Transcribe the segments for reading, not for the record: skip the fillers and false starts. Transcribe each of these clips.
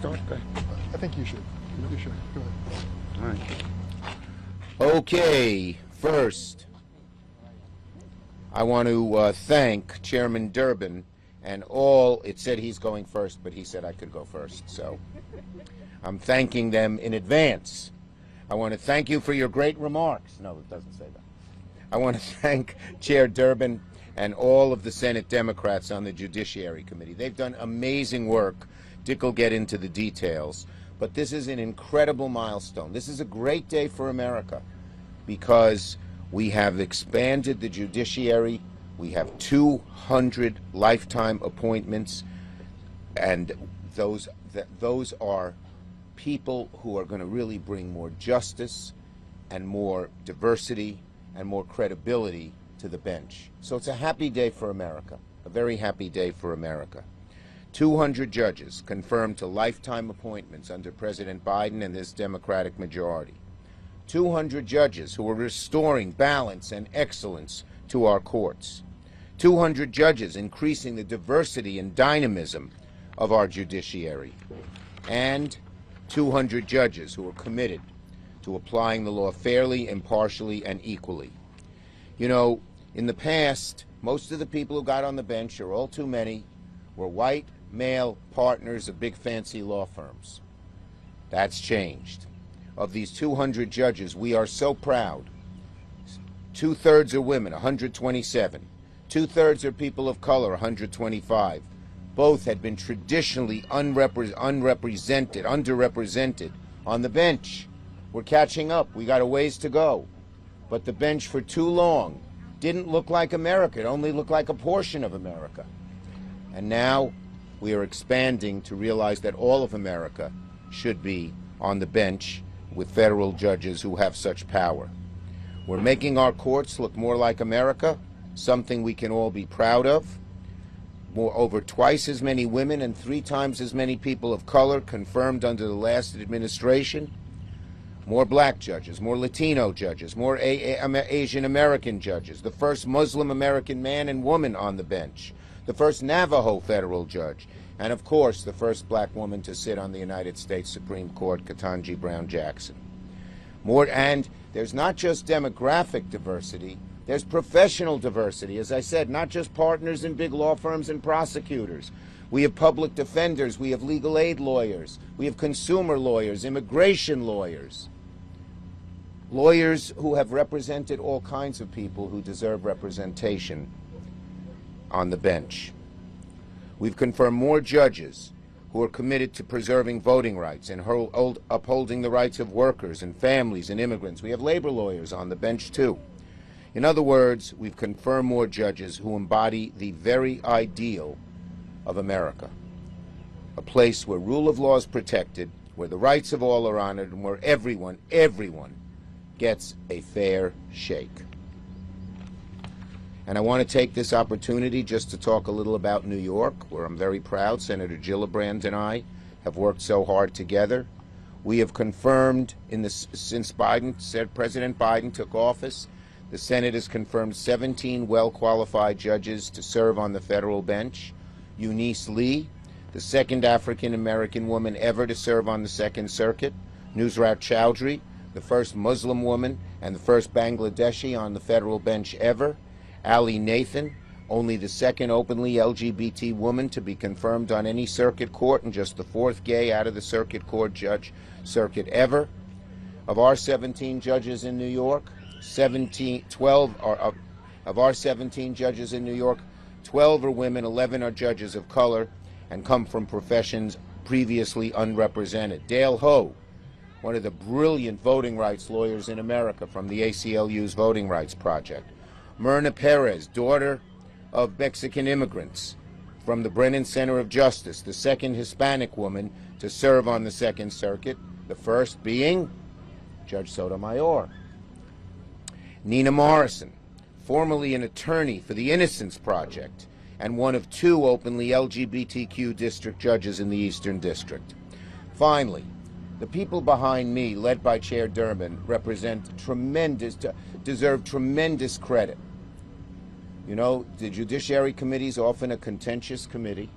start? Okay. I think you should. You should. Go ahead. All right. Okay, first, I want to thank Chairman Durbin and all, it said he's going first, but he said I could go first, so I'm thanking them in advance. I want to thank you for your great remarks. No, it doesn't say that. I want to thank Chair Durbin and all of the Senate Democrats on the Judiciary Committee. They've done amazing work. Dick will get into the details. But this is an incredible milestone. This is a great day for America because we have expanded the judiciary. We have 200 lifetime appointments, and those are people who are going to really bring more justice and more diversity and more credibility to the bench. So it's a happy day for America, a very happy day for America. 200 judges confirmed to lifetime appointments under President Biden and this Democratic majority. 200 judges who are restoring balance and excellence to our courts. 200 judges increasing the diversity and dynamism of our judiciary. And 200 judges who are committed to applying the law fairly, impartially, and equally. You know, in the past, most of the people who got on the bench, or all too many, were white, male partners of big fancy law firms. That's changed. Of these 200 judges, we are so proud. 2/3 are women, 127. 2/3 are people of color, 125. Both had been traditionally underrepresented on the bench. We're catching up. We got a ways to go. But the bench for too long didn't look like America. It only looked like a portion of America. And now we are expanding to realize that all of America should be on the bench with federal judges who have such power. We're making our courts look more like America, something we can all be proud of. Over twice as many women and 3 times as many people of color confirmed under the last administration. More black judges, more Latino judges, more Asian American judges, the first Muslim American man and woman on the bench, the first Navajo federal judge, and of course the first black woman to sit on the United States Supreme Court, Ketanji Brown Jackson. And there's not just demographic diversity, there's professional diversity. As I said, not just partners in big law firms and prosecutors. We have public defenders, we have legal aid lawyers, we have consumer lawyers, immigration lawyers. Lawyers who have represented all kinds of people who deserve representation on the bench. We've confirmed more judges who are committed to preserving voting rights and upholding the rights of workers and families and immigrants. We have labor lawyers on the bench too. In other words, we've confirmed more judges who embody the very ideal of America. A place where rule of law is protected, where the rights of all are honored, and where everyone gets a fair shake. And I want to take this opportunity just to talk a little about New York, where I'm very proud. Senator Gillibrand and I have worked so hard together. We have confirmed, since President Biden took office, the Senate has confirmed 17 well-qualified judges to serve on the federal bench. Eunice Lee, the second African-American woman ever to serve on the Second Circuit. Nusrat Chowdhury, the first Muslim woman and the first Bangladeshi on the federal bench ever. Ali Nathan, only the second openly LGBT woman to be confirmed on any circuit court and just the 4th gay out of the circuit court judge circuit ever. Of our 17 judges in New York, 12 are of our 17 judges in New York, 12 are women, 11 are judges of color and come from professions previously unrepresented. Dale Ho, one of the brilliant voting rights lawyers in America from the ACLU's Voting Rights Project. Myrna Perez, daughter of Mexican immigrants from the Brennan Center of Justice, the second Hispanic woman to serve on the Second Circuit, the first being Judge Sotomayor. Nina Morrison, formerly an attorney for the Innocence Project and one of 2 openly LGBTQ district judges in the Eastern District. Finally, the people behind me, led by Chair Durbin, deserve tremendous credit. You know, the Judiciary Committee is often a contentious committee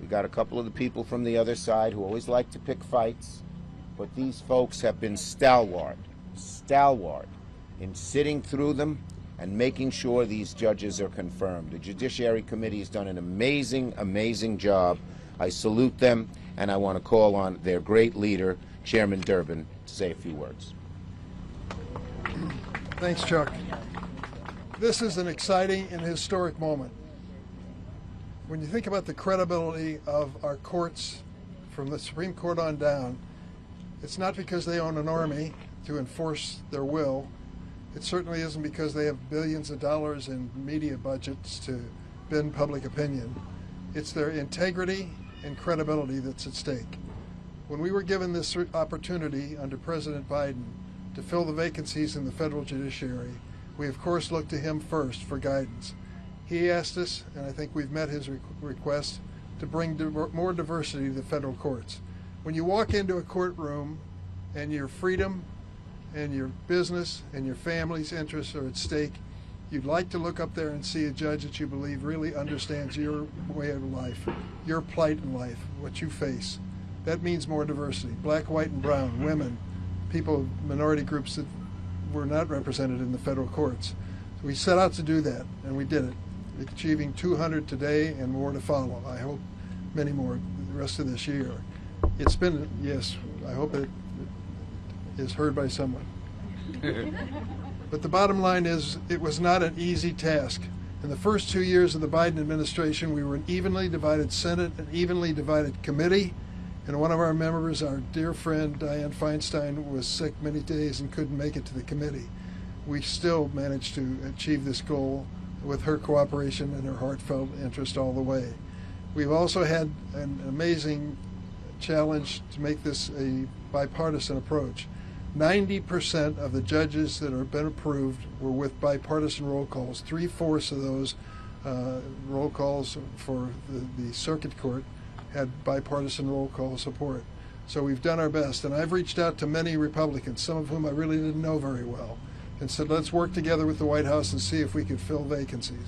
We got a couple of the people from the other side who always like to pick fights, but these folks have been stalwart in sitting through them and making sure these judges are confirmed. The Judiciary Committee has done an amazing, amazing job. I salute them, and I want to call on their great leader, Chairman Durbin, to say a few words. Thanks, Chuck. This is an exciting and historic moment. When you think about the credibility of our courts from the Supreme Court on down, it's not because they own an army to enforce their will. It certainly isn't because they have billions of dollars in media budgets to bend public opinion. It's their integrity and credibility that's at stake. When we were given this opportunity under President Biden to fill the vacancies in the federal judiciary, we of course looked to him first for guidance. He asked us, and I think we've met his request, to bring more diversity to the federal courts. When you walk into a courtroom and your freedom and your business and your family's interests are at stake, you'd like to look up there and see a judge that you believe really understands your way of life, your plight in life, what you face. That means more diversity. Black, white, and brown, women, people, minority groups that were not represented in the federal courts. So we set out to do that, and we did it, achieving 200 today and more to follow. I hope many more the rest of this year. It's been, yes, I hope it is heard by someone. But the bottom line is, it was not an easy task. In the first 2 years of the Biden administration, we were an evenly divided Senate, an evenly divided committee, and one of our members, our dear friend Dianne Feinstein, was sick many days and couldn't make it to the committee. We still managed to achieve this goal with her cooperation and her heartfelt interest all the way. We've also had an amazing challenge to make this a bipartisan approach. 90% of the judges that have been approved were with bipartisan roll calls. 3/4 of those roll calls for the circuit court had bipartisan roll call support. So we've done our best, and I've reached out to many Republicans, some of whom I really didn't know very well, and said, let's work together with the White House and see if we could fill vacancies.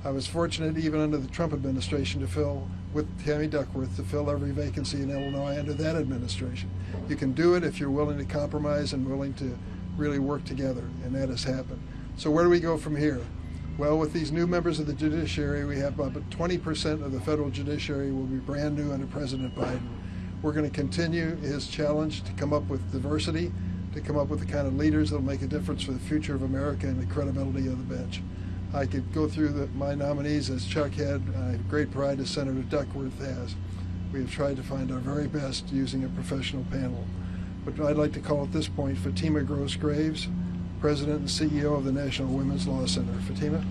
I was fortunate, even under the Trump administration, to fill, with Tammy Duckworth, to fill every vacancy in Illinois under that administration. You can do it if you're willing to compromise and willing to really work together, and that has happened. So where do we go from here? Well, with these new members of the judiciary, we have about 20% of the federal judiciary will be brand new under President Biden. We're going to continue his challenge to come up with diversity, to come up with the kind of leaders that will make a difference for the future of America and the credibility of the bench. I could go through my nominees as Chuck had. I have great pride as Senator Duckworth has. We have tried to find our very best using a professional panel. But I'd like to call at this point Fatima Gross-Graves, President and CEO of the National Women's Law Center. Fatima?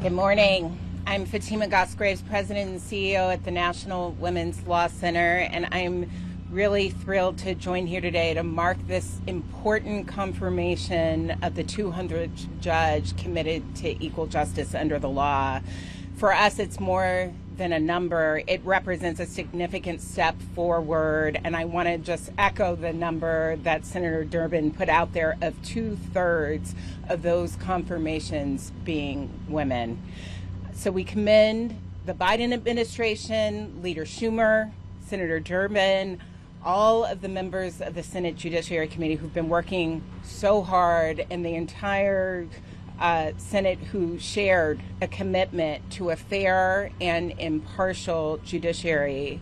Good morning. I'm Fatima Gross-Graves, President and CEO at the National Women's Law Center, and I'm really thrilled to join here today to mark this important confirmation of the 200th judge committed to equal justice under the law. For us, it's more than a number. It represents a significant step forward, and I want to just echo the number that Senator Durbin put out there of 2/3 of those confirmations being women. So we commend the Biden administration, Leader Schumer, Senator Durbin, all of the members of the Senate Judiciary Committee who've been working so hard, and the entire Senate who shared a commitment to a fair and impartial judiciary.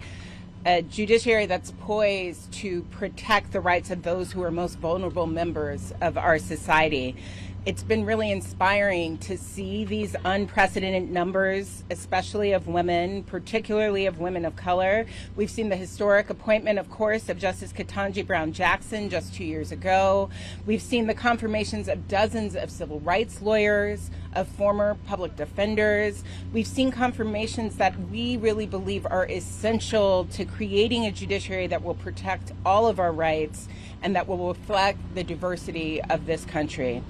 A judiciary that's poised to protect the rights of those who are most vulnerable members of our society. It's been really inspiring to see these unprecedented numbers, especially of women, particularly of women of color. We've seen the historic appointment, of course, of Justice Ketanji Brown Jackson just 2 years ago. We've seen the confirmations of dozens of civil rights lawyers, of former public defenders. We've seen confirmations that we really believe are essential to creating a judiciary that will protect all of our rights and that will reflect the diversity of this country.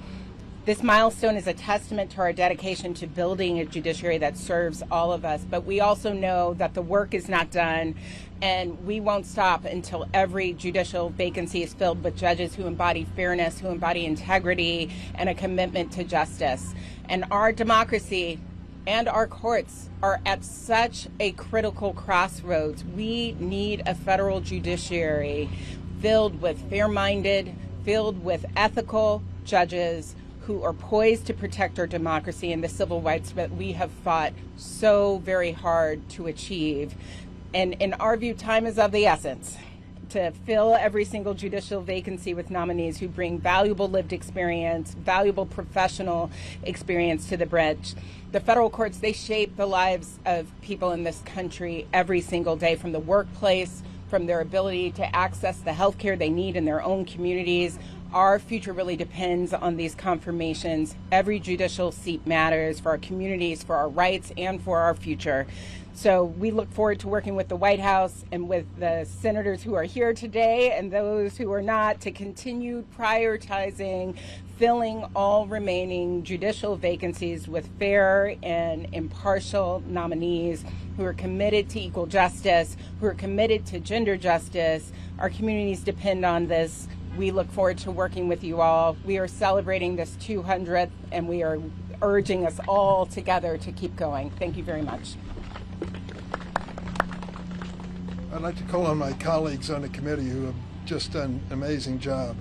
This milestone is a testament to our dedication to building a judiciary that serves all of us, but we also know that the work is not done, and we won't stop until every judicial vacancy is filled with judges who embody fairness, who embody integrity, and a commitment to justice. And our democracy and our courts are at such a critical crossroads. We need a federal judiciary filled with fair-minded, filled with ethical judges who are poised to protect our democracy and the civil rights that we have fought so very hard to achieve. And in our view, time is of the essence to fill every single judicial vacancy with nominees who bring valuable lived experience, valuable professional experience to the bench. The federal courts, they shape the lives of people in this country every single day, from the workplace, from their ability to access the health care they need in their own communities. Our future really depends on these confirmations. Every judicial seat matters for our communities, for our rights, and for our future. So we look forward to working with the White House and with the senators who are here today and those who are not to continue prioritizing filling all remaining judicial vacancies with fair and impartial nominees who are committed to equal justice, who are committed to gender justice. Our communities depend on this. We look forward to working with you all. We are celebrating this 200th, and we are urging us all together to keep going. Thank you very much. I'd like to call on my colleagues on the committee who have just done an amazing job.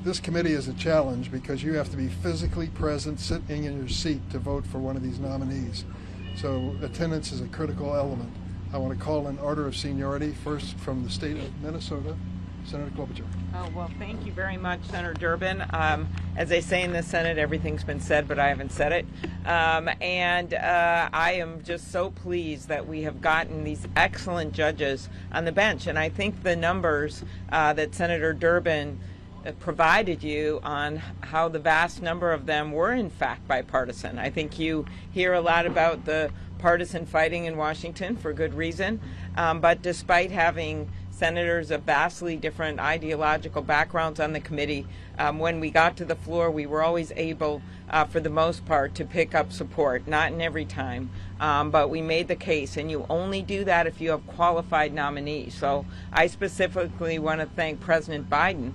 This committee is a challenge because you have to be physically present, sitting in your seat to vote for one of these nominees. So attendance is a critical element. I want to call in order of seniority, first from the state of Minnesota, Senator Klobuchar. Oh, well, thank you very much, Senator Durbin. As they say in the Senate, everything's been said, but I haven't said it. I am just so pleased that we have gotten these excellent judges on the bench. And I think the numbers that Senator Durbin provided you on how the vast number of them were, in fact, bipartisan. I think you hear a lot about the partisan fighting in Washington for good reason. But despite having senators of vastly different ideological backgrounds on the committee, when we got to the floor, we were always able, for the most part, to pick up support. Not in every time, but we made the case, and you only do that if you have qualified nominees. So I specifically want to thank President Biden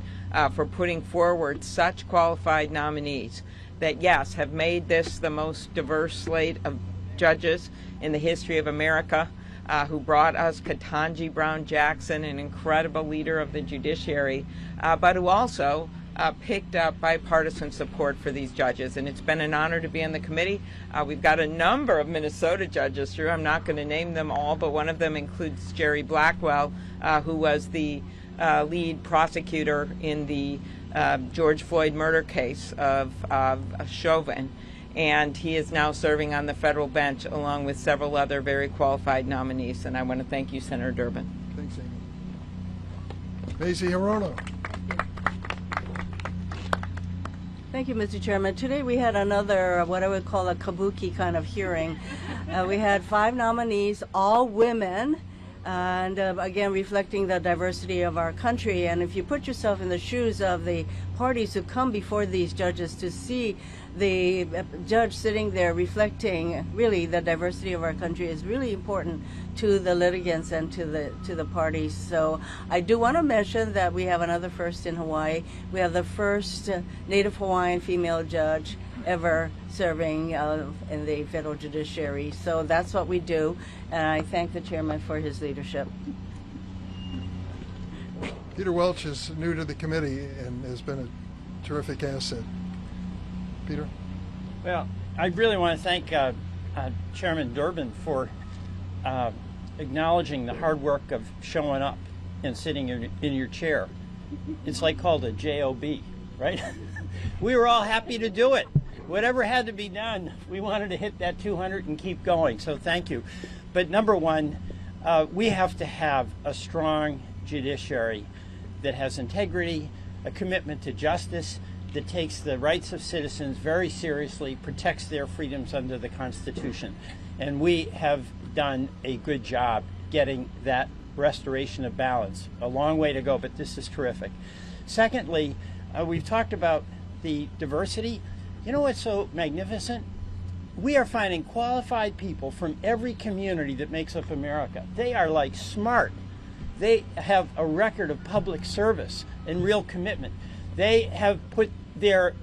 for putting forward such qualified nominees that, yes, have made this the most diverse slate of judges in the history of America. Who brought us Ketanji Brown Jackson, an incredible leader of the judiciary, but who also picked up bipartisan support for these judges. And it's been an honor to be on the committee. We've got a number of Minnesota judges through. I'm not going to name them all, but one of them includes Jerry Blackwell, who was the lead prosecutor in the George Floyd murder case of Chauvin. And he is now serving on the federal bench along with several other very qualified nominees. And I want to thank you, Senator Durbin. Thanks, Amy. Mazie Hirono. Thank you, Mr. Chairman. Today we had another, what I would call a kabuki kind of hearing. We had 5 nominees, all women, and again, reflecting the diversity of our country. And if you put yourself in the shoes of the parties who come before these judges, to see the judge sitting there reflecting really the diversity of our country is really important to the litigants and to the parties. So I do want to mention that we have another first in Hawaii. We have the first Native Hawaiian female judge ever serving in the federal judiciary. So that's what we do, and I thank the chairman for his leadership. Peter Welch is new to the committee and has been a terrific asset. Peter? Well, I really want to thank Chairman Durbin for acknowledging the hard work of showing up and sitting in your chair. It's like called a job, right? We were all happy to do it. Whatever had to be done, we wanted to hit that 200 and keep going, so thank you. But number one, we have to have a strong judiciary that has integrity, a commitment to justice, that takes the rights of citizens very seriously, protects their freedoms under the Constitution. And we have done a good job getting that restoration of balance. A long way to go, but this is terrific. Secondly, we've talked about the diversity. You know what's so magnificent? We are finding qualified people from every community that makes up America. They are like smart. They have a record of public service and real commitment. They have put their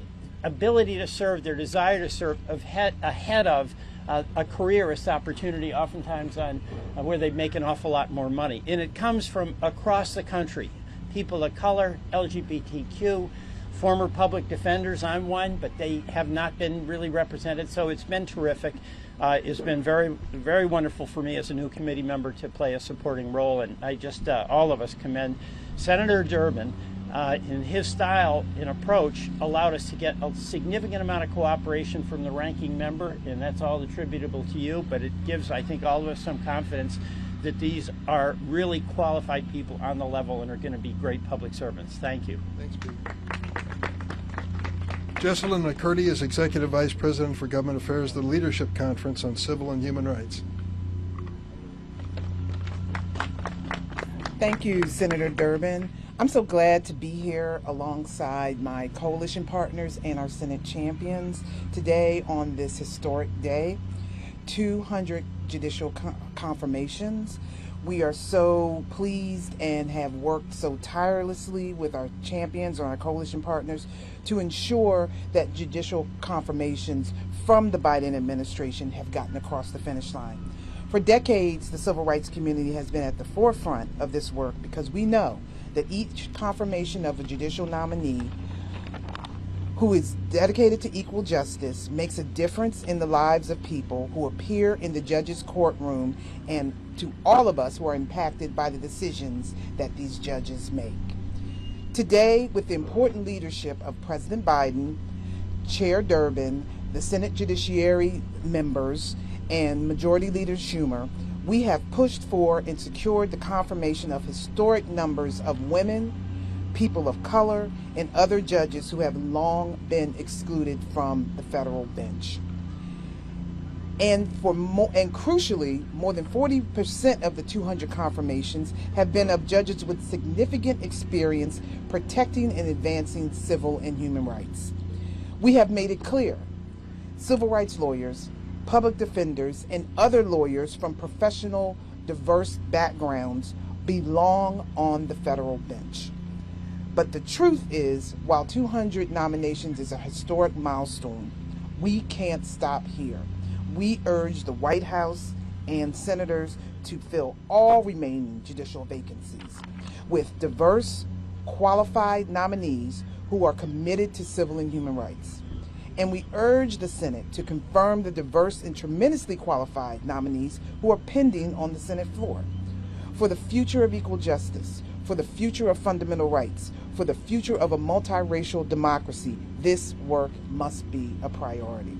ability to serve, their desire to serve ahead of a careerist opportunity, oftentimes on where they make an awful lot more money. And it comes from across the country. People of color, LGBTQ, former public defenders. I'm one, but they have not been really represented. So it's been terrific. It's been very, very wonderful for me as a new committee member to play a supporting role. And I just, all of us commend Senator Durbin. In his style and approach allowed us to get a significant amount of cooperation from the ranking member, and that's all attributable to you, but it gives, I think, all of us some confidence that these are really qualified people on the level and are going to be great public servants. Thank you. Thanks, Pete. Jesselyn McCurdy is Executive Vice President for Government Affairs at the Leadership Conference on Civil and Human Rights. Thank you, Senator Durbin. I'm so glad to be here alongside my coalition partners and our Senate champions today on this historic day. 200 judicial confirmations. We are so pleased and have worked so tirelessly with our champions and our coalition partners to ensure that judicial confirmations from the Biden administration have gotten across the finish line. For decades, the civil rights community has been at the forefront of this work because we know that each confirmation of a judicial nominee who is dedicated to equal justice makes a difference in the lives of people who appear in the judge's courtroom and to all of us who are impacted by the decisions that these judges make. Today, with the important leadership of President Biden, Chair Durbin, the Senate Judiciary members, and Majority Leader Schumer, we have pushed for and secured the confirmation of historic numbers of women, people of color, and other judges who have long been excluded from the federal bench. And crucially, more than 40% of the 200 confirmations have been of judges with significant experience protecting and advancing civil and human rights. We have made it clear, civil rights lawyers, public defenders, and other lawyers from professional, diverse backgrounds belong on the federal bench. But the truth is, while 200 nominations is a historic milestone, we can't stop here. We urge the White House and senators to fill all remaining judicial vacancies with diverse, qualified nominees who are committed to civil and human rights. And we urge the Senate to confirm the diverse and tremendously qualified nominees who are pending on the Senate floor. For the future of equal justice, for the future of fundamental rights, for the future of a multiracial democracy, this work must be a priority.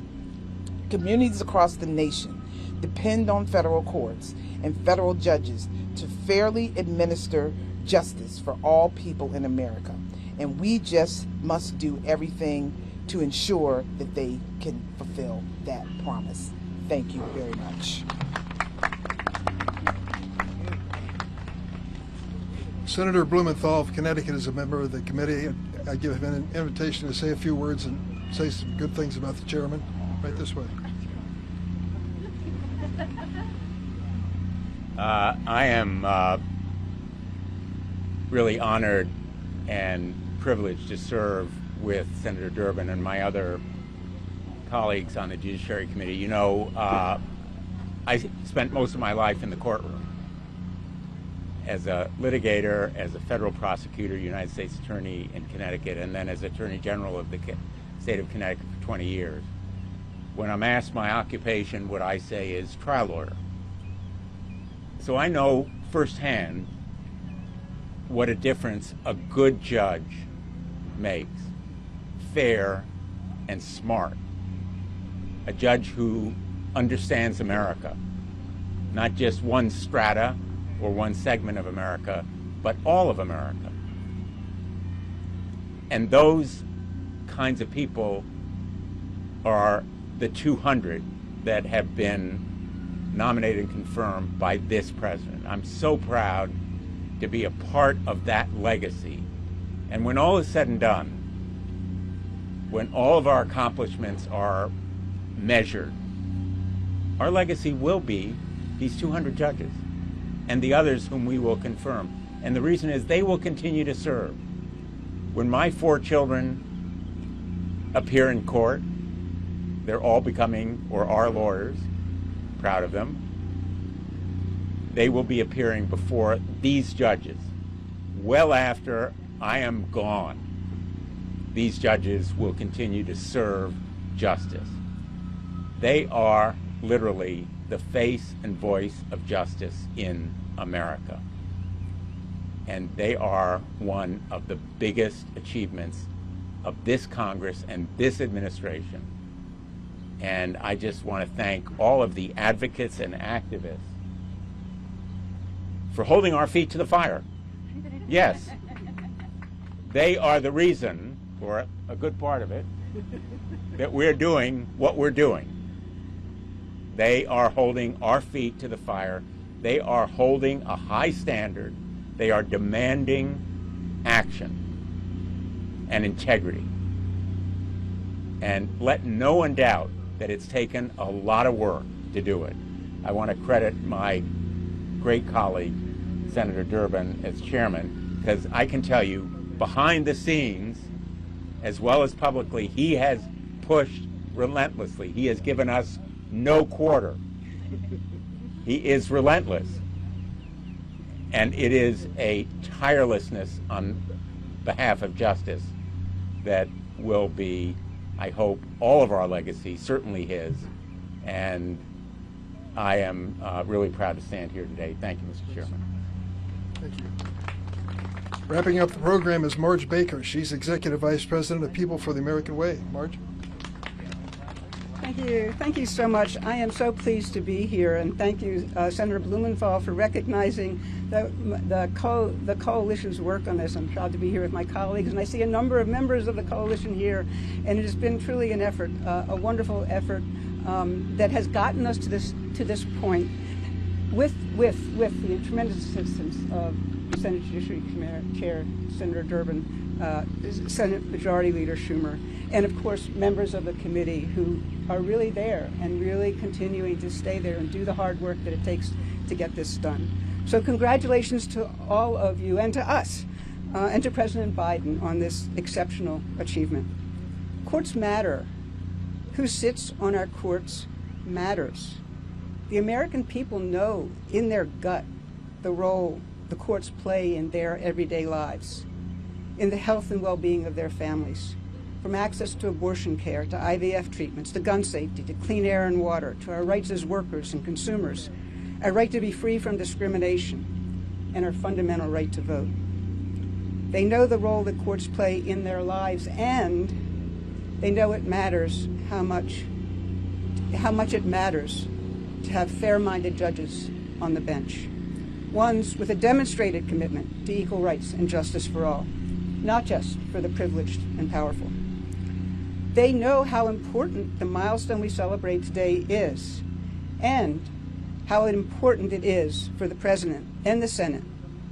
Communities across the nation depend on federal courts and federal judges to fairly administer justice for all people in America. And we just must do everything to ensure that they can fulfill that promise. Thank you very much. Senator Blumenthal of Connecticut is a member of the committee. I give him an invitation to say a few words and say some good things about the chairman. Right this way. I am really honored and privileged to serve with Senator Durbin and my other colleagues on the Judiciary Committee. You know, I spent most of my life in the courtroom as a litigator, as a federal prosecutor, United States Attorney in Connecticut, and then as Attorney General of the state of Connecticut for 20 years. When I'm asked my occupation, what I say is trial lawyer. So I know firsthand what a difference a good judge makes. Fair and smart. A judge who understands America, not just one strata or one segment of America, but all of America. And those kinds of people are the 200 that have been nominated and confirmed by this president. I'm so proud to be a part of that legacy. And when all is said and done, when all of our accomplishments are measured, our legacy will be these 200 judges and the others whom we will confirm. And the reason is they will continue to serve. When my 4 children appear in court, they're all becoming or are lawyers, proud of them. They will be appearing before these judges well after I am gone. These judges will continue to serve justice. They are literally the face and voice of justice in America. And they are one of the biggest achievements of this Congress and this administration. And I just want to thank all of the advocates and activists for holding our feet to the fire. Yes, they are the reason, or a good part of it, that we're doing what we're doing. They are holding our feet to the fire. They are holding a high standard. They are demanding action and integrity. And let no one doubt that it's taken a lot of work to do it. I want to credit my great colleague, Senator Durbin, as chairman, because I can tell you, behind the scenes, as well as publicly, he has pushed relentlessly. He has given us no quarter. He is relentless. And it is a tirelessness on behalf of justice that will be, I hope, all of our legacy, certainly his. And I am really proud to stand here today. Thank you, Mr. Chairman. Thank you. Wrapping up the program is Marge Baker. She's Executive Vice President of People for the American Way. Marge? Thank you. Thank you so much. I am so pleased to be here, and thank you, Senator Blumenthal, for recognizing the coalition's work on this. I'm proud to be here with my colleagues, and I see a number of members of the coalition here, and it has been truly an effort, a wonderful effort that has gotten us to this point with the tremendous assistance of Senate Judiciary Chair Senator Durbin, Senate Majority Leader Schumer, and of course members of the committee who are really there and really continuing to stay there and do the hard work that it takes to get this done. So congratulations to all of you and to us and to President Biden on this exceptional achievement. Courts matter. Who sits on our courts matters. The American people know in their gut the role the courts play in their everyday lives, in the health and well-being of their families, from access to abortion care, to IVF treatments, to gun safety, to clean air and water, to our rights as workers and consumers, our right to be free from discrimination, and our fundamental right to vote. They know the role that courts play in their lives, and they know it matters how much it matters to have fair-minded judges on the bench, ones with a demonstrated commitment to equal rights and justice for all, not just for the privileged and powerful. They know how important the milestone we celebrate today is, and how important it is for the President and the Senate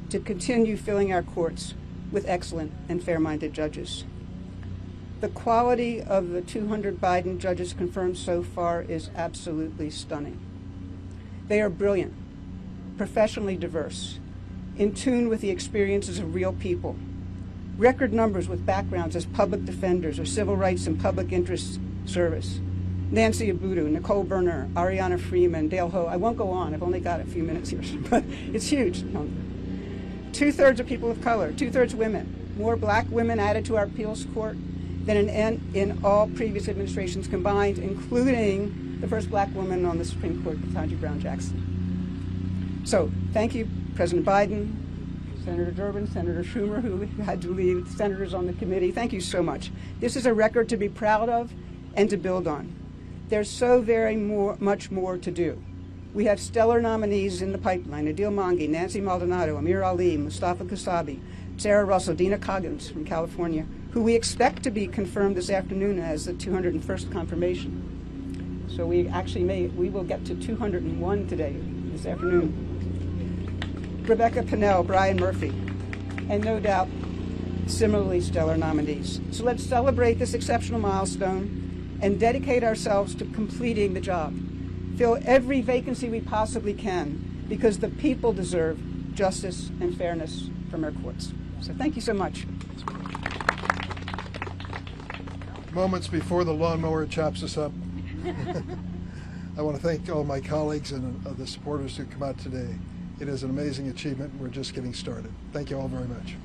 to continue filling our courts with excellent and fair-minded judges. The quality of the 200 Biden judges confirmed so far is absolutely stunning. They are brilliant, professionally diverse, in tune with the experiences of real people, record numbers with backgrounds as public defenders or civil rights and public interest service. Nancy Abudu, Nicole Berner, Ariana Freeman, Dale Ho. I won't go on. I've only got a few minutes here, but it's huge. 2/3 are people of color, 2/3 women. More black women added to our appeals court than in all previous administrations combined, including the first black woman on the Supreme Court, Ketanji Brown Jackson. So thank you, President Biden, Senator Durbin, Senator Schumer, who had to leave, senators on the committee. Thank you so much. This is a record to be proud of and to build on. There's so very much more to do. We have stellar nominees in the pipeline: Adil Mangi, Nancy Maldonado, Amir Ali, Mustafa Kusabi, Sarah Russell, Dina Coggins from California, who we expect to be confirmed this afternoon as the 201st confirmation. So we will get to 201 today, this afternoon. Rebecca Pinnell, Brian Murphy, and no doubt similarly stellar nominees. So let's celebrate this exceptional milestone and dedicate ourselves to completing the job. Fill every vacancy we possibly can, because the people deserve justice and fairness from our courts. So thank you so much. Moments before the lawnmower chops us up. I want to thank all my colleagues and the supporters who come out today. It is an amazing achievement. We're just getting started. Thank you all very much.